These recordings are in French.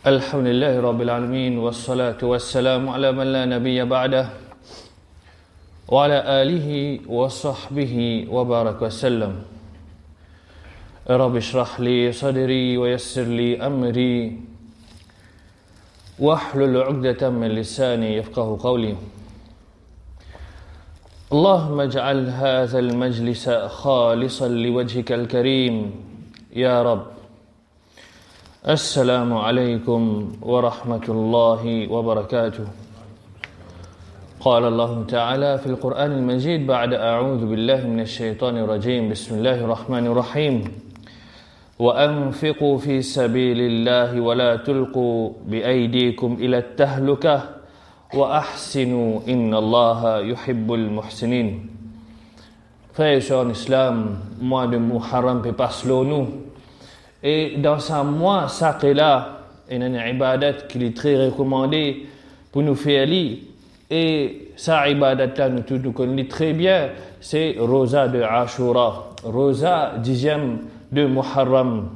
الحمد لله رب العالمين والصلاة والسلام على من لا نبي بعده وعلى آله وصحبه وبارك وسلم رب اشرح لي صدري ويسر لي أمري واحلل عقدة من لساني يفقه قولي اللهم اجعل هذا المجلس خالصا لوجهك الكريم يا رب. السلام عليكم ورحمة الله وبركاته. قال الله تعالى في القرآن المجيد بعد أعوذ بالله من الشيطان الرجيم بسم الله الرحمن الرحيم وأنفقوا في سبيل الله ولا تلقوا بأيديكم إلى التهلكة وأحسنوا إن الله يحب المحسنين. Frères et sœurs en islam, mois de Muharram peut pas selon nous. Et dans ce mois sacré-là, il y a une ibadat qui est très recommandée pour nous faire lire. Et ça ibadat-là, nous tous nous connaissons très bien, c'est Rosa de Ashura, Rosa 10e de Muharram.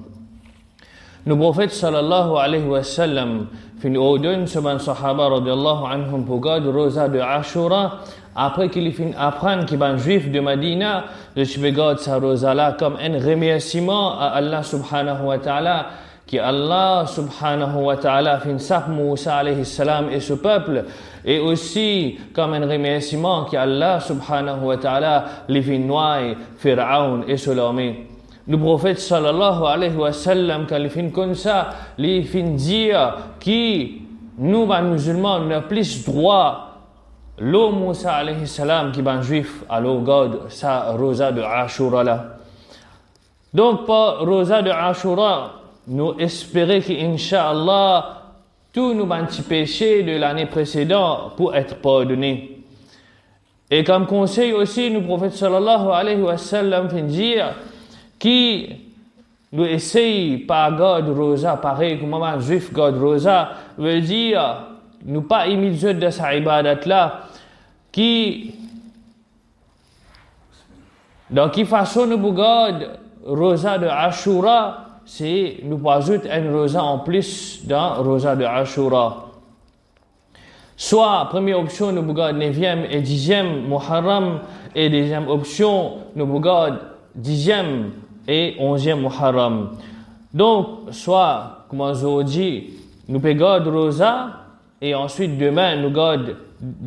Le prophète sallallahu alayhi wa sallam fin ordonne seban sahaba radiyallahu anhum pour garder Rosa de Ashura après qu'il fin apprendre qu'il est juif de Medina de garder sa Rosa là comme un remerciement à Allah subhanahu wa ta'ala qui Allah subhanahu wa ta'ala fin sap Moussa alayhi salam et ce peuple et aussi comme un remerciement qui Allah subhanahu wa ta'ala les fin noyer Pharaon et son armée. Le prophète sallallahu alayhi wa sallam, quand il fin comme ça, il fin dire que nous, les musulmans, nous avons plus droit, l'eau Moussa alayhi salam, qui est juif, à l'eau garde sa Rosa de Ashura là. Donc, pour Rosa de Ashura, nous espérons qu'Inch'Allah, tous nos petits péchés de l'année précédente pour être pardonnés. Et comme conseil aussi, le prophète sallallahu alayhi wa sallam fin dire qui nous essaye par garde Rosa, pareil comme un juif garde Rosa, veut dire nous pas imiter de sa ibadat là, qui dans qui façon nous garde Rosa de Ashura, c'est nous ajoute une Rosa en plus dans Rosa de Ashura. Soit première option nous garde 9e et 10e Muharram et deuxième option nous garde 10e et 11e Muharram. Donc, soit, comme aujourd'hui, nous pouvons garder Rosa et ensuite demain nous garde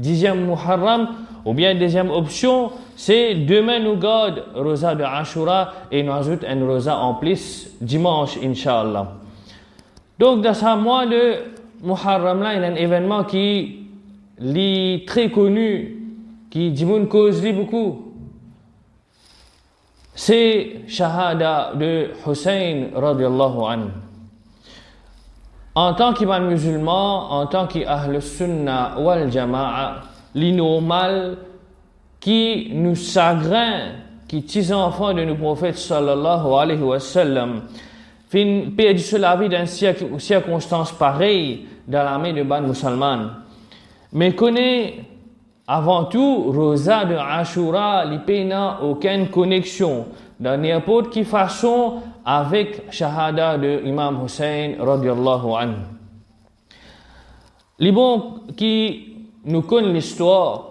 10e Muharram, ou bien deuxième option, c'est demain nous garde Rosa de Ashura et nous ajoute une Rosa en plus dimanche, Inch'Allah. Donc, dans ce mois de Muharram là, il y a un événement qui est très connu, qui dit cause beaucoup. C'est Shahada de Hussein radiallahu anhu. En tant qu'imam musulman, en tant qu'Ahl Sunnah wal Jama'a, l'inormal qui nous chagrin, qui tisse enfants de nos prophètes sallallahu alayhi wa sallam, fin perdu sur la vie dans circonstances pareilles dans l'armée de Ban musulmane. Mais connaît avant tout, Rosa de Ashura, il n'a aucune connexion dans n'importe quelle façon avec Shahada de Imam Hussein radiallahu anhu. Les bons qui nous connaissent l'histoire,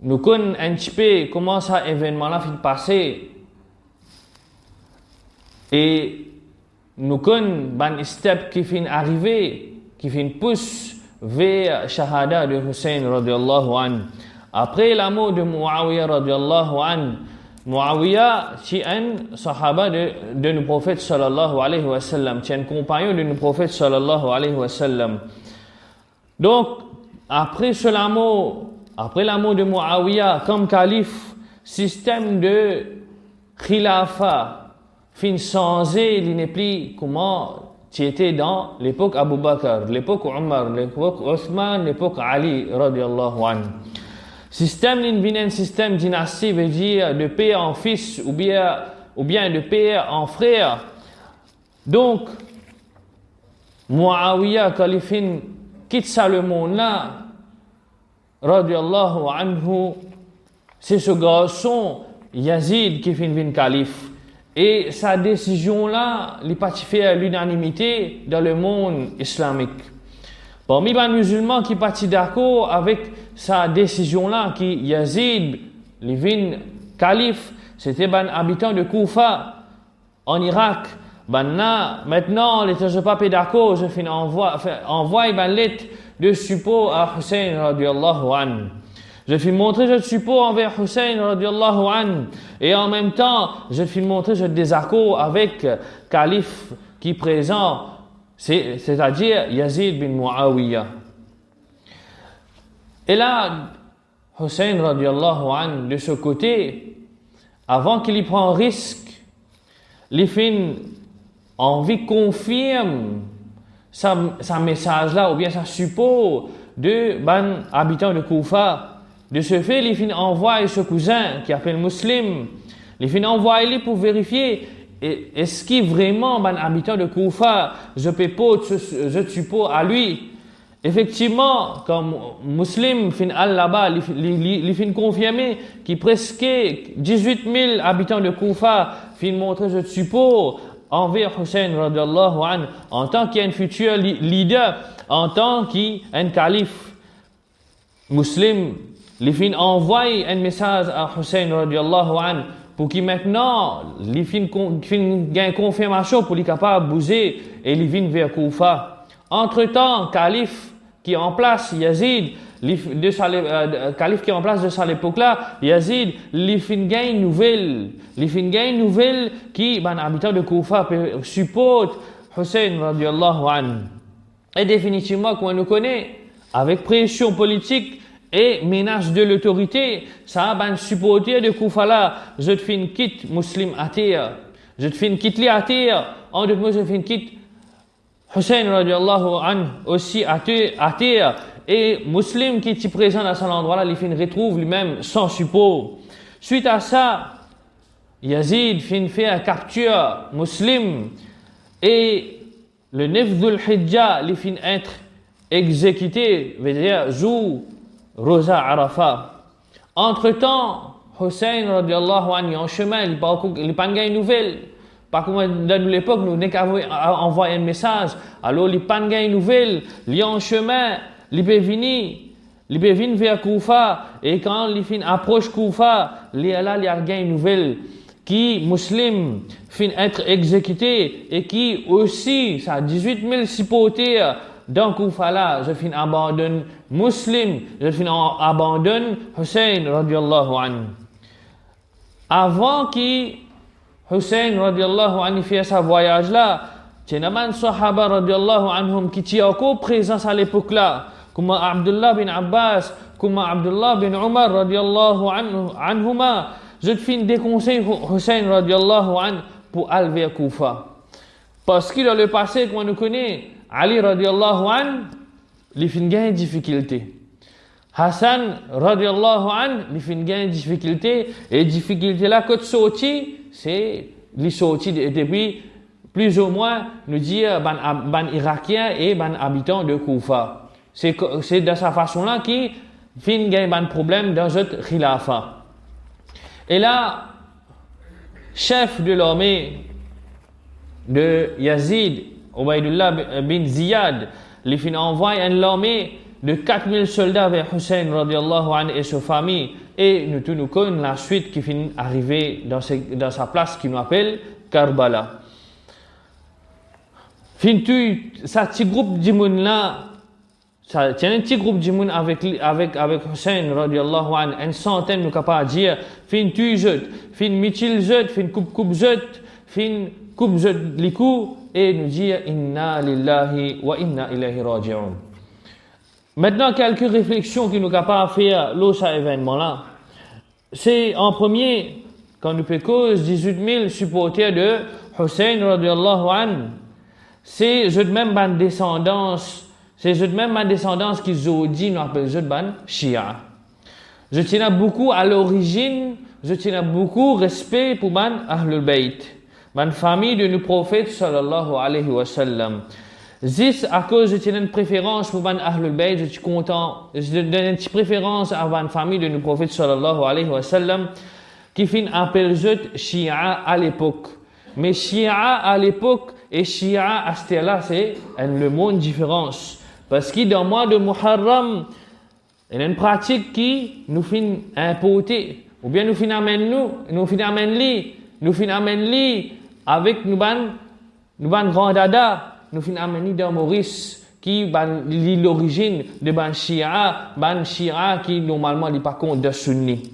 nous connaissent un petit peu comment ça événement-là fait passer et nous connaissons ban step qui fin arriver, qui fin pousse vers Shahada de Hussein radiallahu anhu. Après la mort de Muawiyah radiallahu anhu, Muawiyah c'est un sahaba de nos prophètes sallallahu alayhi wa sallam, c'est un compagnon de nos prophètes sallallahu alayhi wa sallam. Donc, après la mort de Muawiyah comme calife, système de khilafa fin changé, il n'est plus comment qui était dans l'époque Abu Bakr, l'époque Omar, l'époque Othman, l'époque Ali radiallahu anhu. Système un système dynastie veut dire de père en fils ou bien de père en frère. Donc Muawiyah quand il quitte ça le monde là radiallahu anhu, c'est ce garçon Yazid qui fin calife. Et sa décision-là, il pas fait à l'unanimité dans le monde islamique. Parmi les musulmans qui sont d'accord avec sa décision-là, qui Yazid, le calife, c'était un habitant de Koufa, en Irak. Maintenant, les gens pas d'accord, je finis envoie une lettre de support à Hussein radiallahu anhu. Je finis montrer je support envers Hussein radiallahu anhu. Et en même temps, je finis montrer je désaccord avec le calife qui est présent, c'est-à-dire Yazid bin Muawiyah. Et là, Hussein radiallahu anhu, de ce côté, avant qu'il y prenne risque, les fins envie confirme sa message là ou bien sa support de ban habitant de Koufa. De ce fait, les fins envoie ce cousin qui appelle Muslim, les fins envoie lui pour vérifier est-ce qu'il vraiment ban habitant de Koufa, je peux pas je support à lui. Effectivement, comme Muslim fin al là-bas, il fin confirmer qu'il presque 18 000 habitants de Koufa fin montrer je support envers Hussein radiallahu anhu en tant qu'un futur leader, en tant qu'un calife. Muslim, il fin envoie un message à Hussein radiallahu anhu pour qu'il maintenant, il fin gagne confirmation pour qu'il capable de bouger et il vient vers Koufa. Entre-temps, calife qui est en place, Yazid, calife qui est en place de cette époque-là, Yazid, il fin gagne nouvelle qui, habitant de Koufa, supporte Hussein radiallahu anhu. Et définitivement, qu'on nous connaît, avec pression politique et menace de l'autorité, ça a supporter de Koufa là, je te fin quitte Muslim à terre, je te fin quitte li à terre, en deux mots, je te fin quitte Hussein radiallahu anhu aussi à terre et Muslim qui est présent dans cet endroit-là, il fin retrouve lui-même sans support. Suite à ça, Yazid fait un capture Muslim et le 9 Dhul Hijjah, il fin être exécuté, veut dire jour Rosa Arafat. Entre-temps, Hussein radiallahu anhu en chemin, il n'a pas gagné nouvelle. Par contre, dans l'époque, nous n'avons envoyé un message. Alors, il pas de nouvelle. Il est en chemin. Il peut venir vers Koufa. Et quand il approche Koufa, il a gagné une nouvelle qui, muslim, fin être exécuté et qui aussi, ça a 18 000 supporters dans Koufa là. Je fin abandonne muslim. Je fin abandonne Hussein radiallahu anhu. Avant qu'il Hussein radiallahu anhu fait sa voyage là, il y a des sahaba radiallahu anhum qui étaient encore présents à l'époque là, comme Abdullah bin Abbas, comme Abdullah bin Umar radiallahu anhuma. Je te fais déconseiller Hussein radiallahu anhu pour aller vers Koufa. Parce que dans le passé, comme on nous connaît, Ali radiallahu anhu, il fait une difficulté. Hassan radiallahu anhu, il fait une difficulté, et difficulté là, quand sorti, c'est les sorties depuis plus ou moins nous dire ban Irakiens et ban habitants de Koufa. C'est de sa façon là qui fin gagne ban problème dans cette khilafa. Et là, chef de l'armée de Yazid, Ubaydullah bin Ziyad, il fin envoie une armée de 4000 soldats vers Hussein radiallahu anhu et sa famille. Et nous tous nous connaissons la suite qui finit arriver dans sa place qui nous appelle Karbala. Fin-tu, ça petit groupe de monde là, ça tient un petit groupe de monde avec Hussein radiallahu anhu, une centaine nous capable de dire, fin-tu jeut, fin mitil jeut, fin coupe jeut, fin coupe jeut likou et nous dire inna lillahi wa inna ilayhi raji'un. Maintenant, quelques réflexions qui nous capables de faire lors de cet événement-là. C'est en premier, quand nous peut cause 18 000 supporters de Hussein radiallahu anhu. C'est je même ma descendance, qu'ils ont dit, nous appelons je ban Shia. Je tiens beaucoup à l'origine, je tiens beaucoup respect pour ban Ahlul Bayt, ban famille de nos prophètes sallallahu alayhi wa sallam. Zis, à cause de une préférence pour ban Ahlul Bayt, je suis content, je donne une petite préférence à la famille de nos prophètes sallallahu alayhi wa sallam, qui fin appelle Shia à l'époque. Mais Shia à l'époque et Shia à ce là c'est le monde différence. Parce que dans le mois de Muharram, il y a une pratique qui nous fait importer. Ou bien nous fin amène avec nous ban grand dada, nous fin amène dans Maurice qui l'origine de ban Shia qui normalement n'est pas contre de Sunni.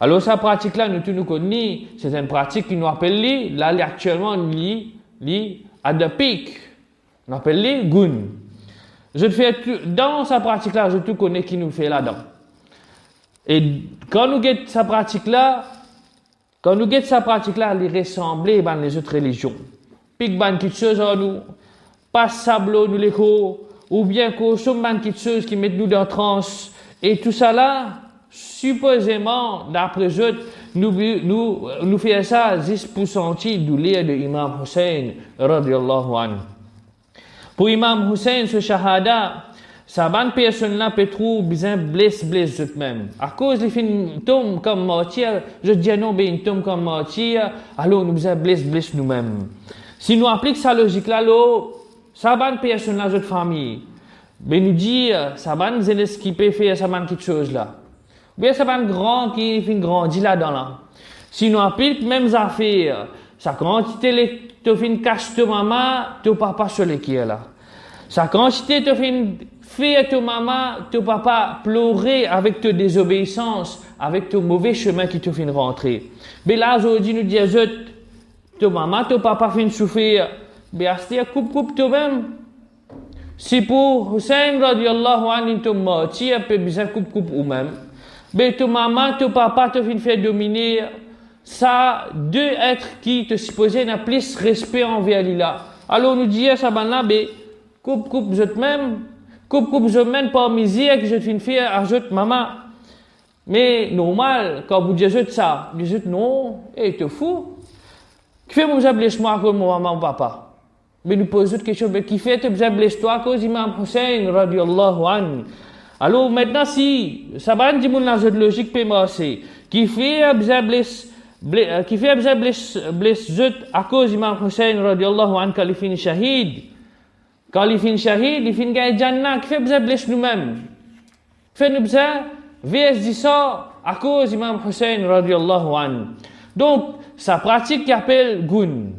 Alors cette pratique là nous tous nous connaissons, c'est une pratique qui nous appelle là actuellement à the peak. On appelle gun. Dans sa pratique là, je tout connais qui nous fait là-dedans. Et quand nous guettons sa pratique là, elle ressemble à les autres religions. Pique ban quelque chose à nous, pas sablo nous l'écho, ou bien qu'on somme ban quelque chose qui met nous dans transe. Et tout ça là, supposément, d'après eux, nous fait ça juste pour sentir douleur de Imam Hussein, radiyallahu anhu. Pour Imam Hussein, ce shahada, sa bonne personne là peut trouver bien blesse eux-mêmes. À cause des films tombe comme martyr, je dis non, ben tombe comme martyr, alors nous besoin blesse nous-mêmes. Si nous appliquons sa logique là, sa bonne personne là, notre famille, ben nous dit, sa bonne zélès qui peut faire sa bonne quelque chose là. Ou bien sa bonne grand qui fait grandir là-dedans là. Si nous appliquons même affaires, sa quantité tu fais une cache de maman, ton papa sur les qui est là. Sa quantité tu fais une fille ton maman, ton papa pleurer avec ta désobéissance, avec ton mauvais chemin qui te fait rentrer. Mais là aujourd'hui nous disons ton maman, ton papa fait une souffrir. Mais à coupe toi-même. Si pour Hussein radiyallahu anhu ton mati peut bien coupe ou même. Mais ton maman, ton papa te fait faire dominer. Ça deux êtres qui te supposent n'a plus respect envers l'Ilah. Alors nous disons ça ben ben coupe je même je mène par misère que je te fais ajoute maman. Mais normal quand vous dites ça, vous dites non, et te fou. Qui fait vous blesse moi comme mon maman ou papa? Mais nous posons une question, mais qui fait te blesse toi à cause d'Imam Hussein radiyallahu anhu? Alors maintenant si ça va dire mon logique peut marcher, qui fait blesse à cause d'Imam Hussein radiyallahu anhu quand il finit shahid. Quand il finit shahid, il finit gagner Jannah. Qui fait blesse nous-mêmes? Fait nous besoin, VS ça à cause d'Imam Hussein radiyallahu anhu. Donc, sa pratique qui appelle gun.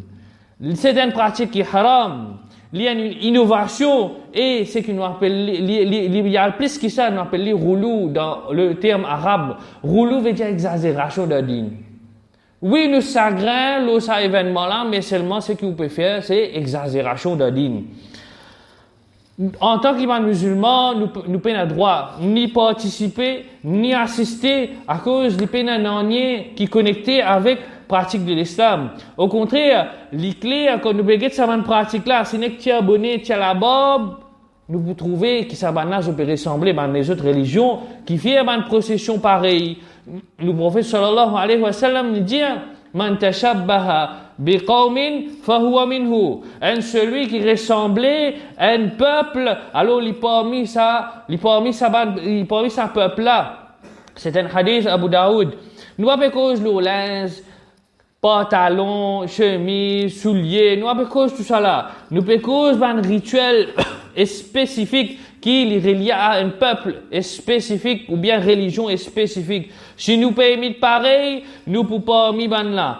C'est une pratique qui est haram. Il y a une innovation et c'est qu'on appelle, il y a plus que ça, on appelle les roulou dans le terme arabe. Roulou veut dire exagération de din. Oui, nous chagrin, ça événement là, mais seulement ce que vous pouvez faire, c'est exagération de din. En tant qu'imam musulman, nous pouvons droit ni participer, ni assister à cause des pénaniers qui connectés avec pratique de l'islam. Au contraire, les clés, quand nous béguez cette pratique là, c'est que tu es abonné, tu as la bob, nous vous trouvez que ça peut ressembler à les autres religions qui font une procession pareille. Le prophète sallallahu alayhi wa sallam nous dit man tashabbaha biqawmin fahuwa minhu. Celui qui ressemblait à un peuple, alors il parmi sa peuple là. C'est un hadith Abu Daoud. Nous pas cause le linge, pantalon, chemise, souliers, nous pas cause tout ça là. Nous pas cause un rituel spécifique qui est relié à un peuple spécifique ou bien religion spécifique. Si nous payons pareil, nous pouvons pas mis ban là.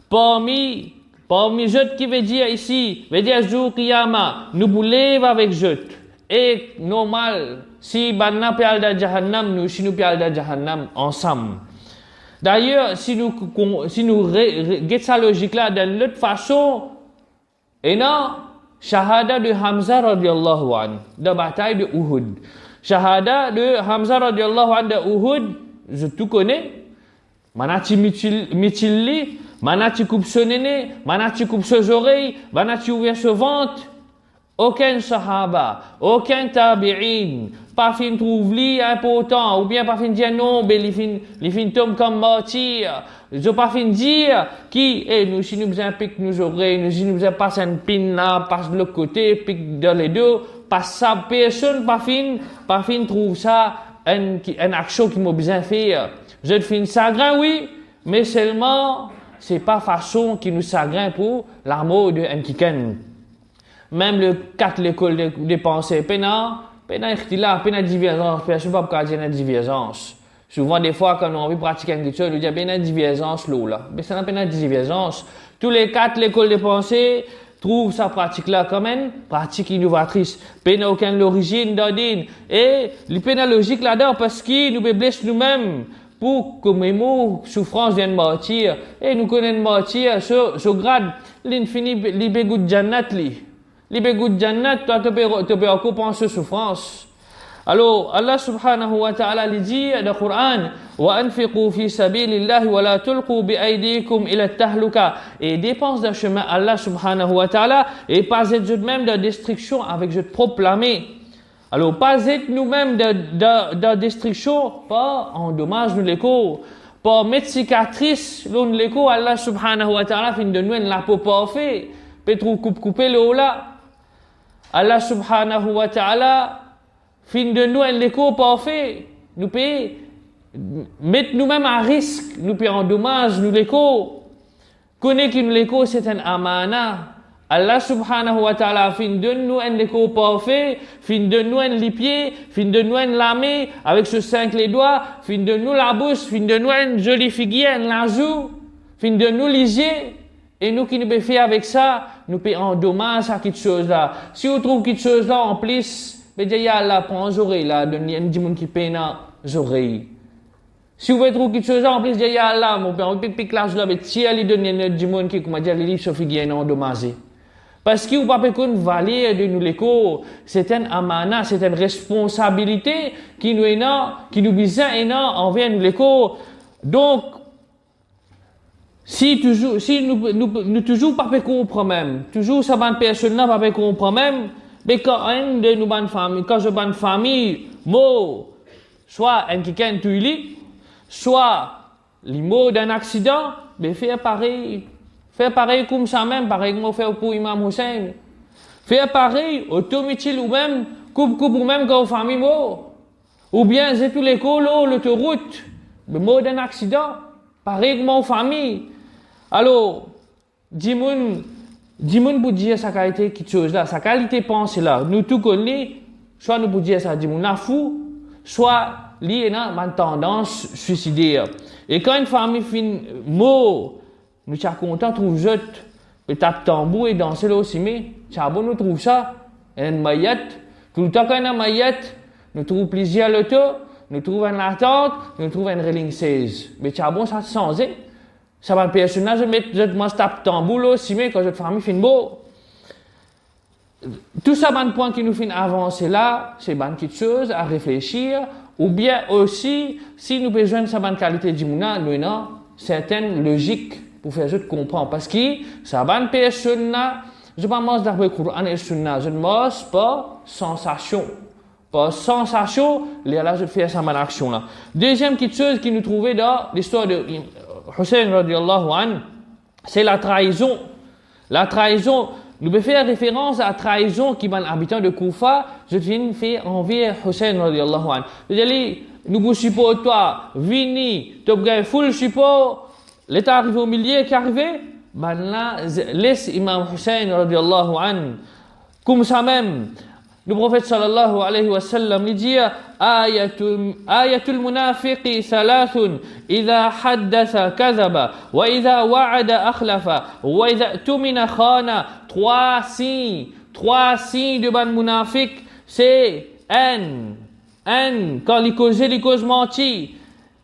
Parmi je qui veut dire ici, veut dire jour qiyama, nous voulons avec je. Et normal, si banna peut aller dans Jahannam, nous si nous peut aller dans Jahannam ensemble. D'ailleurs, si nous get sa logique là de l'autre façon, et non, shahada de Hamza radiyallahu anhu, de bataille de Uhud. Shahada de Hamza radiyallahu anhu de Uhud, je tout connais. Mana tu mitilli, mana tu coupes son nez, mana tu coupes ses oreilles, mana tu ouvres ce ventre. Aucun sahaba, aucun tabi'in, pas fin trouve li important, ou bien pas fin dire non, ben les fin tombe comme martyr. Je pas fin dire qui, nous si nous besoin pique nos oreilles, nous si nous besoin passer une pin là, passe de l'autre côté, pique dans les deux, passe ça, personne pas fin trouve ça, une action qui m'a besoin faire. Je fin sagrin, oui, mais seulement c'est pas façon qui nous chagrin pour l'amour de Nkiken. Même le 4 l'école des pensées, pena divergence, je sais pas pourquoi il y a une divergence. Souvent, des fois, quand on a envie de pratiquer quelque chose, on dit, il y a une divergence là. Mais ça n'a pas une divergence. Tous les 4 l'école des pensées trouvent sa pratique-là comme une pratique innovatrice. Pena aucune l'origine d'Odin. Et, le pena logique là-dedans, parce qu'il nous blesse nous-mêmes. Pour que mes mots, souffrance viennent mentir. Et nous connaissons mentir, ce grade, l'infini, l'ibégout de Jannat, l'ibégout de Jannat, toi, tu peux encore penser souffrance. Alors, Allah subhanahu wa ta'ala dit dans le Coran, وَأَنْفِقُوا فِي سَبِيلِ اللَّهِ وَلَا تُلْقُوا بِأَيْدِيكُمْ إِلَى التَّهْلُكَةِ. Et dépense dans le chemin Allah subhanahu wa ta'ala, et pas être même de destruction avec je proclamer. Alors, pas être nous-mêmes de destruction, pas en dommage nous l'écho, pas mettre cicatrice nous l'écho, Allah subhanahu wa ta'ala fin de nous la peau parfait, peut-être couper le là. Allah subhanahu wa ta'ala fin de nous l'écho parfait, nous peut mettre nous-mêmes à risque, nous peut en dommage nous l'écho. Connaître que nous l'écho c'est un amana. Allah subhanahu wa ta'ala fin de nous un l'écho parfait, fin de nous un les pieds, fin de nous un la main avec ce 5 les doigts, fin de nous la bouche, fin de nous une jolie figure, la joue, fin de nous les yeux. Et nous qui nous pouvons faire avec ça, nous pouvons en dommage à quelque chose là. Si on trouve quelque chose là en plus, mais déjà Allah prend les oreilles là, donne un dimanche qui peine les oreilles. Si vous voulez trouver quelque chose là en plus, déjà Allah, mon père, on peut piquer là, mais si elle donne un dimanche qui, comment dire, les livres se figurent endommagés. Parce que vous ne pouvez pas valer de nous l'écho, c'est un amana, c'est une responsabilité qui nous est là, qui nous vise envers nous l'écho. Donc, si nous toujours pas comprendre même, toujours ça bonne personne là pas comprendre même, mais quand un de nous bonne famille, quand je bonne famille, mot, soit un qui ken tuili, soit les mots d'un accident, mais faire pareil. Faire pareil comme ça même, pareil comme on fait pour Imam Hussein. Faire pareil, automatique ou même, coupe ou même quand on famille mot. Ou bien, c'est tous les colos, l'autoroute, le mot d'un accident, pareil comme en famille. Alors, dis-moi pour dire sa qualité quelque chose là, sa qualité pensée là, nous tout connaissons, soit nous pour dire ça, dis-moi, na fou, soit lié à ma tendance suicidaire. Et quand une famille fait mot, nous sommes contents, trouve jeute, et tape tambour et danser là aussi, mais, bon, nous trouve ça, une maillette, tout le temps qu'on a une maillette, nous trouvons plaisir à l'auto, nous trouvons une attente, nous trouvons une railing 16. Mais bon, ça se sent, ça va le personnage, je tape tambour là aussi, mais quand je famille fin beau. Tout ça, bon point qui nous fait avancer là, c'est bonne petite chose à réfléchir, ou bien aussi, si nous besoin de sa bonne qualité d'imouna, nous avons certaines logiques pour faire juste comprendre. Parce que sa bonne personne là, je ne mange pas d'après le Coran et le Sunna, je ne mange pas sensation. Pas sensation, là je fais sa bonne action là. Deuxième petite chose qui nous trouvait dans l'histoire de Hussein radiallahu anhu, c'est la trahison. La trahison, nous pouvons faire référence à la trahison qui est habitant de Koufa, je viens faire envers Hussein radiallahu anhu. C'est-à-dire, nous vous supportons toi, vini, tu as full support, l'état arrivé au milieu qui est arrivé, ben là, laisse Imam Hussein radiallahu anhu, comme ça même. Le prophète sallallahu alayhi wa sallam lui dit ayatul munafiqi thalathun idha haddatha kadhaba wa idha wa'ada akhlafa wa idha tumina khana. Trois signes de ban munafiq, c'est quand il cause menti.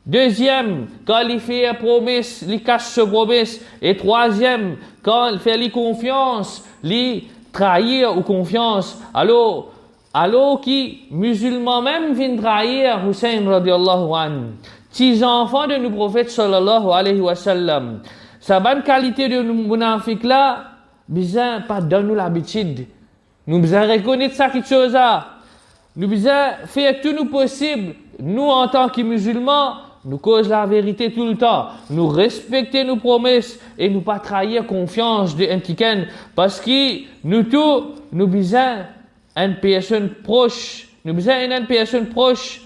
Deuxième, quand il fait promesse, il cache ce promesse. Et troisième, quand il fait confiance, il trahir ou confiance. Alors qui, musulmans même, viennent trahir Hussein radiallahu anhu. Petits enfants de nos prophètes sallallahu alayhi wa sallam. Sa bonne qualité de munafiq là, bizarre, pas donne nous l'habitude. Nous besoin reconnaître ça quelque chose là. Nous besoin faire tout nous possible. Nous, en tant que musulmans, nous cause la vérité tout le temps. Nous respecter nos promesses et nous pas trahir confiance de Ntiken. Parce que nous tous, nous besoin une personne proche. Nous besoin une personne proche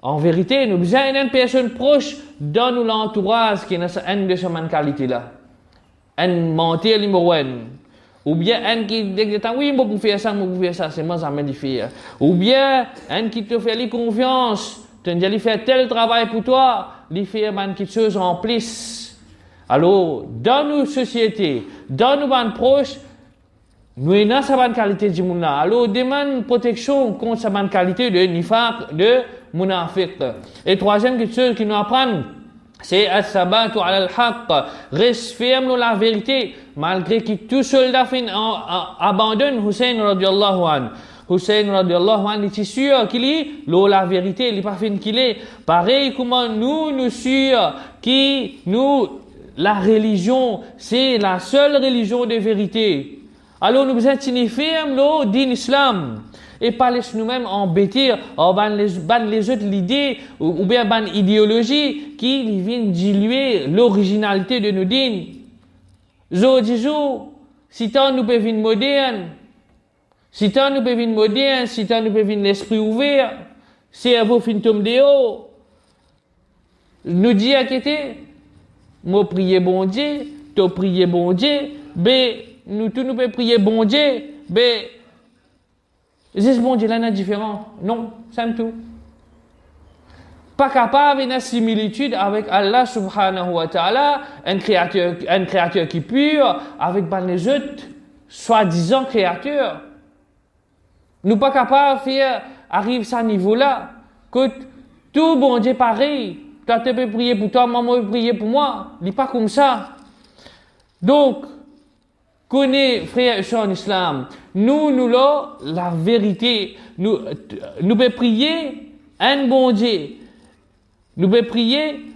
En vérité, nous besoin d'une personne proche dans nous l'entourage qui a une de ces qualités-là. Un mentir numéro un. Ou bien un qui dit oui, moi pour faire ça, c'est moi ça me faire. Ou bien un qui te fait confiance, te dit faire tel travail pour toi, il fait quelque chose en plus. Alors, dans nos sociétés, dans nos bandes proches, nous avons cette qualité de monde. Alors, demande protection contre cette qualité de nifaq, de munafiq. Et troisième quelque chose qui nous apprend, c'est as-sabatu ala al-haqq. Reste ferme dans la vérité, malgré que tout soldat abandonne Hussein radiallahu anhu. Hussein radiallahu anhu était sûr qu'il est la vérité, il n'est pas fin qu'il est. Pareil comment nous sûrs la religion, c'est la seule religion de vérité. Alors nous sommes fermes dans l'islam. Et pas laisser nous-mêmes embêter les autres l'idée ou bien l'idéologie qui viennent diluer l'originalité de nos dînes. Si tant nous pouvons venir moderne, si tant nous pouvons venir moderne, si tant nous pouvons venir l'esprit ouvert, c'est à vos fins tombe de haut. Nous dit à côté, moi prier bon Dieu, toi prier bon Dieu, nous tous nous pouvons prier bon Dieu, est-ce bon Dieu là n'est différent? Non, c'est tout. Pas capable d'une similitude avec Allah subhanahu wa ta'ala, un créateur qui est pur, avec les autres soi-disant créateurs. Nous pas capable de faire arriver à ce niveau-là, que tout bon Dieu pareil. Toi tu peux prier pour toi, moi je peux prier pour moi. Il n'est pas comme ça. Donc, connais, frères et sœurs en islam, nous la vérité. Nous pouvons prier un bon Dieu. Nous pouvons prier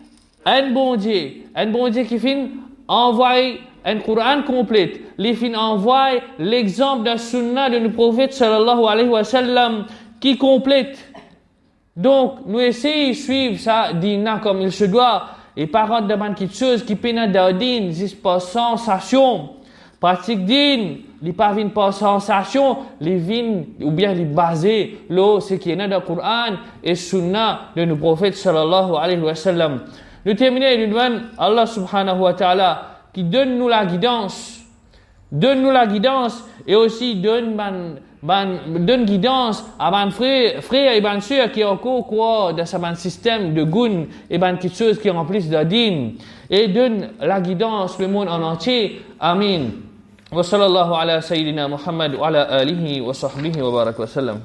un bon Dieu. Un bon Dieu qui finit envoyer un Coran complet. Il finit envoyer l'exemple de la sunna de notre prophète sallallahu alayhi wa sallam qui complète. Donc, nous essayons de suivre ça, dîner comme il se doit. Et par contre, demande quelque chose qui pénètre dans le dîner, c'est pas sensation. Pratique din, les pas vin par sensation, les vin ou bien les basés, ce qui est dans le Coran et Sunna de nos prophètes sallallahu alayhi wa sallam. Nous terminons et nous demandons Allah subhanahu wa ta'ala qui donne nous la guidance et aussi donne guidance à mes frères et mes sœurs qui encore croient dans ce système de gun et quelque chose qui remplissent de din et donne la guidance le monde en entier. Amin. وصلى الله على سيدنا محمد وعلى آله وصحبه وبارك وسلم.